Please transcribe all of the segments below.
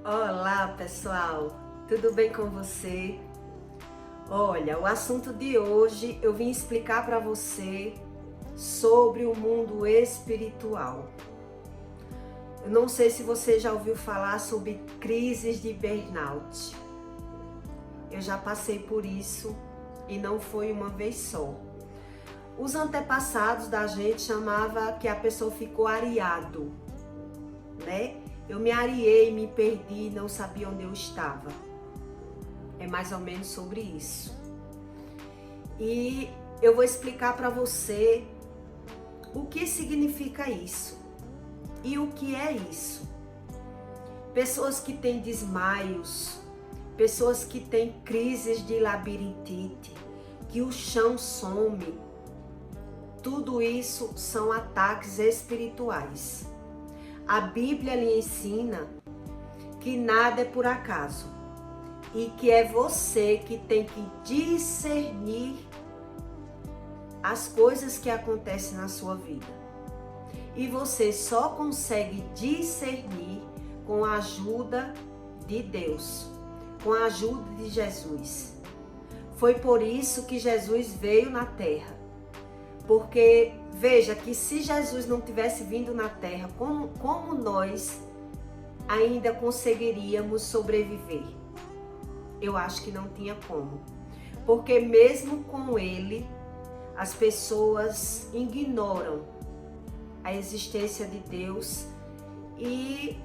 Olá, pessoal! Tudo bem com você? Olha, o assunto de hoje eu vim explicar para você sobre o mundo espiritual. Eu não sei se você já ouviu falar sobre crises de burnout. Eu já passei por isso e não foi uma vez só. Os antepassados da gente chamava que a pessoa ficou areado, né? Eu me areei, me perdi, não sabia onde eu estava. É mais ou menos sobre isso. E eu vou explicar para você o que significa isso e o que é isso. Pessoas que têm desmaios, pessoas que têm crises de labirintite, que o chão some, tudo isso são ataques espirituais. A Bíblia lhe ensina que nada é por acaso e que é você que tem que discernir as coisas que acontecem na sua vida. E você só consegue discernir com a ajuda de Deus, com a ajuda de Jesus. Foi por isso que Jesus veio na terra. Porque veja que se Jesus não tivesse vindo na terra, como nós ainda conseguiríamos sobreviver? Eu acho que não tinha como. Porque mesmo com ele, as pessoas ignoram a existência de Deus e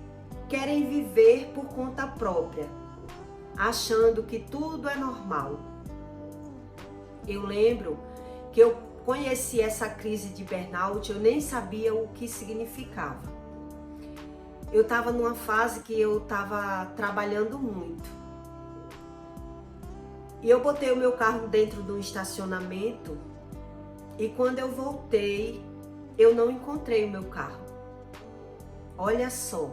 querem viver por conta própria, achando que tudo é normal. Eu lembro que eu conheci essa crise de burnout, eu nem sabia o que significava. Eu estava numa fase que eu estava trabalhando muito. E eu botei o meu carro dentro do estacionamento e quando eu voltei, eu não encontrei o meu carro. Olha só.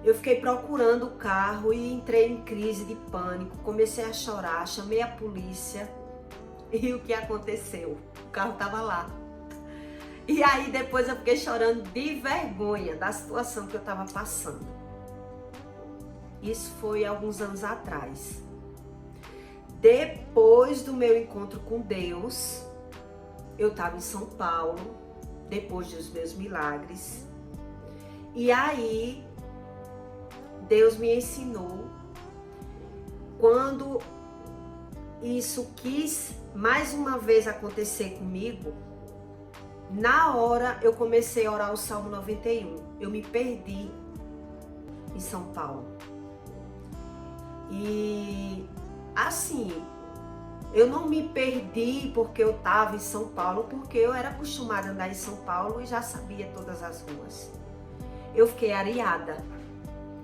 Eu fiquei procurando o carro e entrei em crise de pânico, comecei a chorar, chamei a polícia. E o que aconteceu? O carro estava lá. E aí depois eu fiquei chorando de vergonha da situação que eu estava passando. Isso foi alguns anos atrás. Depois do meu encontro com Deus, eu estava em São Paulo, depois dos meus milagres. E aí Deus me ensinou, quando isso quis mais uma vez acontecer comigo, na hora eu comecei a orar o Salmo 91. Eu me perdi em São Paulo. E assim, eu não me perdi porque eu estava em São Paulo, porque eu era acostumada a andar em São Paulo e já sabia todas as ruas. Eu fiquei areada.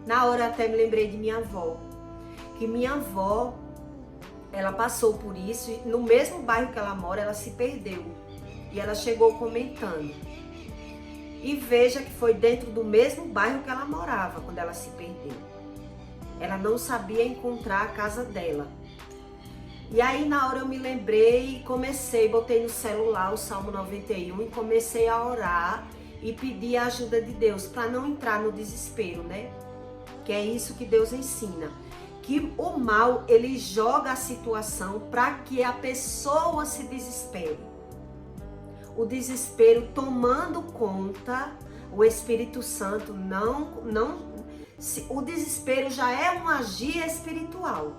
Na hora até me lembrei de minha avó, que minha avó, ela passou por isso e no mesmo bairro que ela mora, ela se perdeu. E ela chegou comentando. E veja que foi dentro do mesmo bairro que ela morava quando ela se perdeu. Ela não sabia encontrar a casa dela. E aí na hora eu me lembrei e comecei, botei no celular o Salmo 91 e comecei a orar e pedir a ajuda de Deus para não entrar no desespero, né? Que é isso que Deus ensina. Que o mal, ele joga a situação para que a pessoa se desespere. O desespero tomando conta, o Espírito Santo o desespero já é um agir espiritual.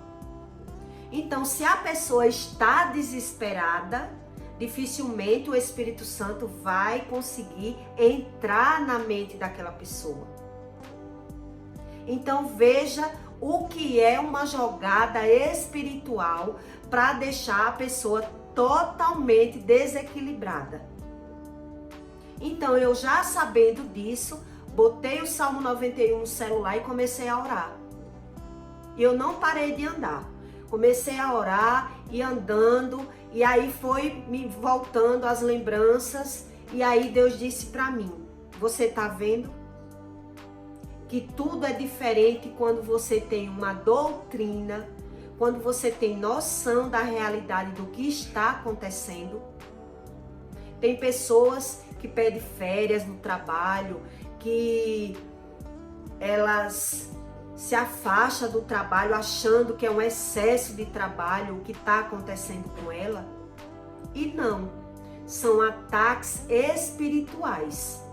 Então, se a pessoa está desesperada, dificilmente o Espírito Santo vai conseguir entrar na mente daquela pessoa. Então, veja o que é uma jogada espiritual para deixar a pessoa totalmente desequilibrada. Então, eu já sabendo disso, botei o Salmo 91 no celular e comecei a orar. E eu não parei de andar. Comecei a orar e andando, e aí foi me voltando as lembranças, e aí Deus disse para mim: você tá vendo? Que tudo é diferente quando você tem uma doutrina, quando você tem noção da realidade do que está acontecendo. Tem pessoas que pedem férias no trabalho, que elas se afasta do trabalho achando que é um excesso de trabalho o que está acontecendo com ela. E não, são ataques espirituais.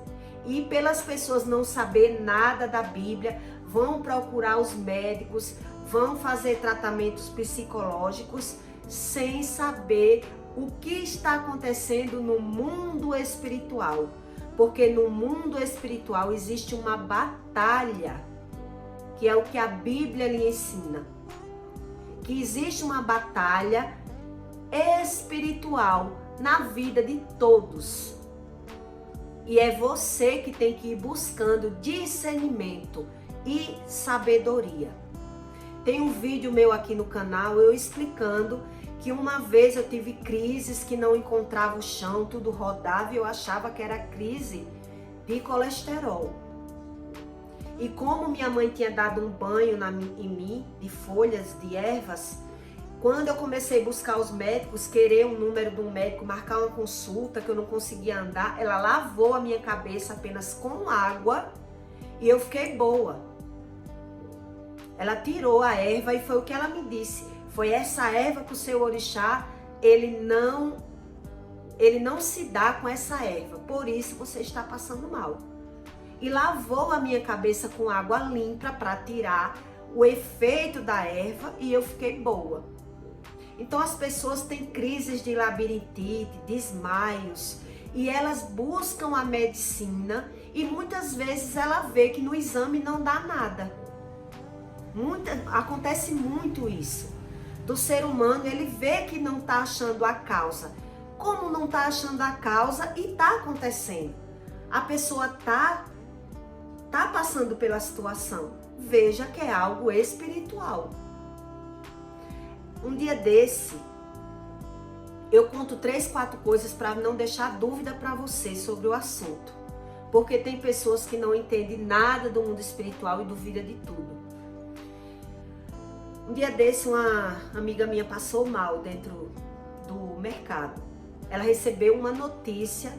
E pelas pessoas não saber nada da Bíblia, vão procurar os médicos, vão fazer tratamentos psicológicos sem saber o que está acontecendo no mundo espiritual. Porque no mundo espiritual existe uma batalha, que é o que a Bíblia lhe ensina. Que existe uma batalha espiritual na vida de todos. E é você que tem que ir buscando discernimento e sabedoria. Tem um vídeo meu aqui no canal eu explicando que uma vez eu tive crises que não encontrava o chão, tudo rodava e eu achava que era crise de colesterol. E como minha mãe tinha dado um banho em mim de folhas, de ervas, quando eu comecei a buscar os médicos, querer um número de um médico, marcar uma consulta que eu não conseguia andar, ela lavou a minha cabeça apenas com água e eu fiquei boa. Ela tirou a erva e foi o que ela me disse. Foi essa erva que o seu orixá, ele não se dá com essa erva. Por isso você está passando mal. E lavou a minha cabeça com água limpa para tirar o efeito da erva e eu fiquei boa. Então as pessoas têm crises de labirintite, desmaios e elas buscam a medicina e muitas vezes ela vê que no exame não dá nada. Acontece muito isso. Do ser humano, ele vê que não está achando a causa. Como não está achando a causa e está acontecendo? A pessoa tá passando pela situação. Veja que é algo espiritual. Um dia desse, eu conto 3, 4 coisas para não deixar dúvida para você sobre o assunto. Porque tem pessoas que não entendem nada do mundo espiritual e duvidam de tudo. Um dia desse, uma amiga minha passou mal dentro do mercado. Ela recebeu uma notícia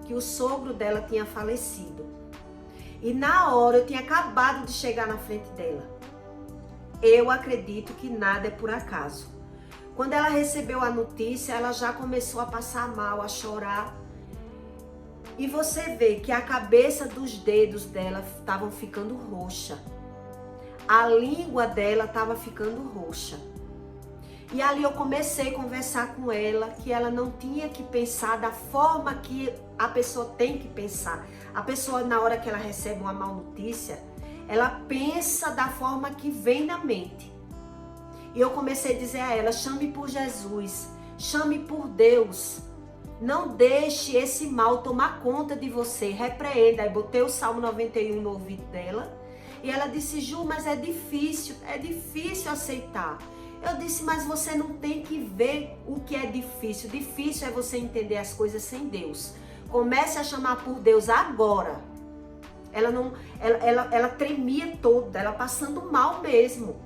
que o sogro dela tinha falecido. E na hora eu tinha acabado de chegar na frente dela. Eu acredito que nada é por acaso. Quando ela recebeu a notícia, ela já começou a passar mal, a chorar. E você vê que a cabeça dos dedos dela estavam ficando roxa. A língua dela estava ficando roxa. E ali eu comecei a conversar com ela que ela não tinha que pensar da forma que a pessoa tem que pensar. A pessoa, na hora que ela recebe uma má notícia, ela pensa da forma que vem na mente. E eu comecei a dizer a ela, chame por Jesus, chame por Deus. Não deixe esse mal tomar conta de você, repreenda. Aí botei o Salmo 91 no ouvido dela. E ela disse, Ju, mas é difícil aceitar. Eu disse, mas você não tem que ver o que é difícil. Difícil é você entender as coisas sem Deus. Comece a chamar por Deus agora. Ela tremia toda, ela passando mal mesmo.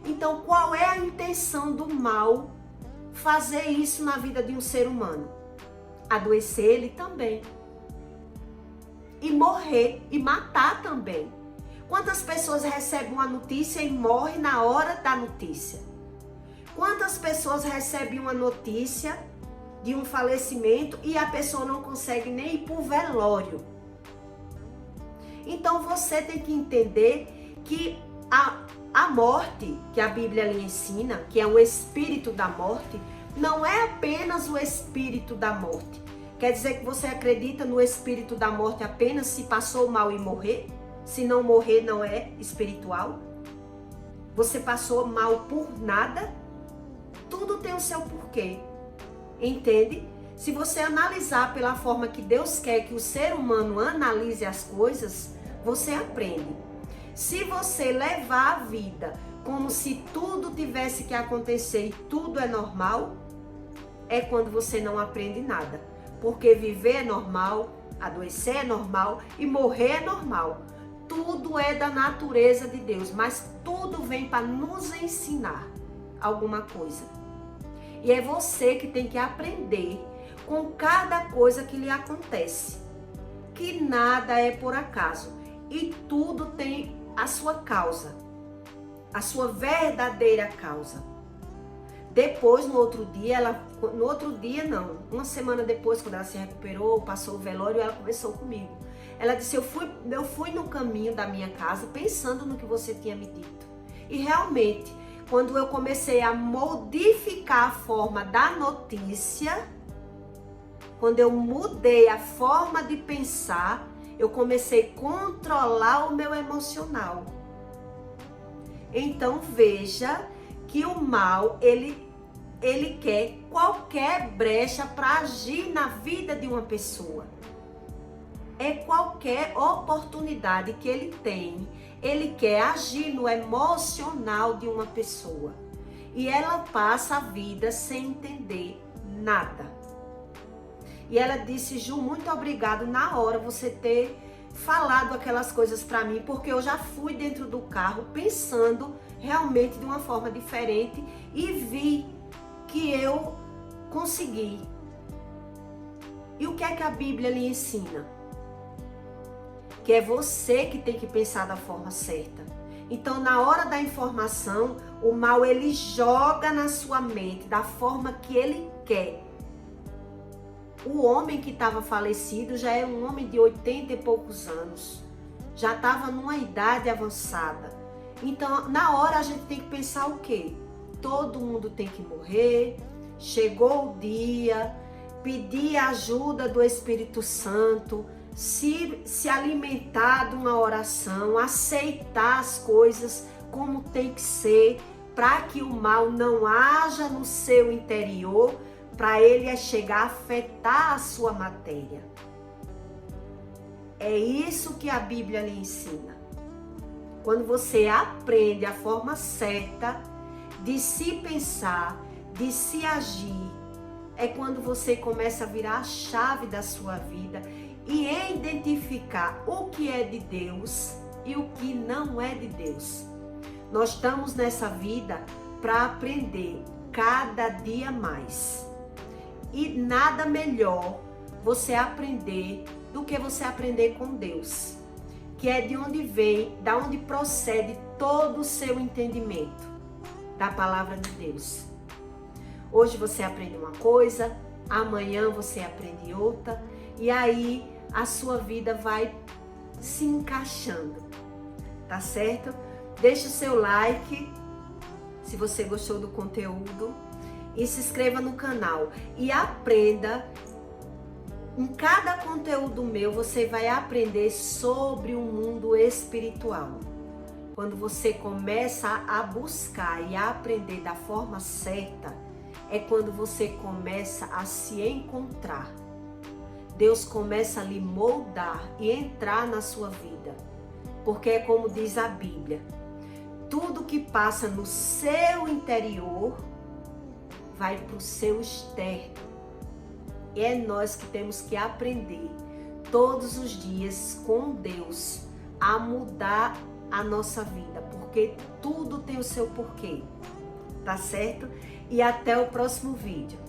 Então, qual é a intenção do mal fazer isso na vida de um ser humano? Adoecer ele também. E morrer, e matar também. Quantas pessoas recebem uma notícia e morrem na hora da notícia? Quantas pessoas recebem uma notícia de um falecimento e a pessoa não consegue nem ir para o velório? Então você tem que entender que a morte que a Bíblia lhe ensina, que é o espírito da morte, não é apenas o espírito da morte. Quer dizer que você acredita no espírito da morte apenas se passou mal e morrer? Se não morrer, não é espiritual? Você passou mal por nada? Tudo tem o seu porquê. Entende? Se você analisar pela forma que Deus quer que o ser humano analise as coisas, você aprende. Se você levar a vida como se tudo tivesse que acontecer e tudo é normal, é quando você não aprende nada. Porque viver é normal, adoecer é normal e morrer é normal. Tudo é da natureza de Deus, mas tudo vem para nos ensinar alguma coisa. E é você que tem que aprender com cada coisa que lhe acontece. Que nada é por acaso e tudo tem a sua causa, a sua verdadeira causa. Depois, no outro dia, uma semana depois, quando ela se recuperou, passou o velório, ela conversou comigo. Ela disse, eu fui no caminho da minha casa pensando no que você tinha me dito. E realmente, quando eu comecei a modificar a forma da notícia, quando eu mudei a forma de pensar, eu comecei a controlar o meu emocional. Então veja que o mal, ele quer qualquer brecha para agir na vida de uma pessoa. É qualquer oportunidade que ele tem, ele quer agir no emocional de uma pessoa. E ela passa a vida sem entender nada. E ela disse, Ju, muito obrigado na hora você ter falado aquelas coisas para mim, porque eu já fui dentro do carro pensando realmente de uma forma diferente e vi que eu consegui. E o que é que a Bíblia lhe ensina? Que é você que tem que pensar da forma certa. Então, na hora da informação, o mal ele joga na sua mente da forma que ele quer. O homem que estava falecido já é um homem de 80 e poucos anos. Já estava numa idade avançada. Então, na hora a gente tem que pensar o quê? Todo mundo tem que morrer, chegou o dia, pedir a ajuda do Espírito Santo, se alimentar de uma oração, aceitar as coisas como tem que ser, para que o mal não haja no seu interior, para ele chegar a afetar a sua matéria. É isso que a Bíblia lhe ensina. Quando você aprende a forma certa de se pensar, de se agir, é quando você começa a virar a chave da sua vida e identificar o que é de Deus e o que não é de Deus. Nós estamos nessa vida para aprender cada dia mais. E nada melhor você aprender do que você aprender com Deus, que é de onde vem, da onde procede todo o seu entendimento da palavra de Deus. Hoje você aprende uma coisa, amanhã você aprende outra, e aí a sua vida vai se encaixando, tá certo? Deixa o seu like se você gostou do conteúdo e se inscreva no canal e aprenda. Em cada conteúdo meu você vai aprender sobre o mundo espiritual. Quando você começa a buscar e a aprender da forma certa, é quando você começa a se encontrar. Deus começa a lhe moldar e entrar na sua vida. Porque é como diz a Bíblia, tudo que passa no seu interior vai para o seu externo. E é nós que temos que aprender todos os dias com Deus a mudar a nossa vida, porque tudo tem o seu porquê, tá certo? E até o próximo vídeo.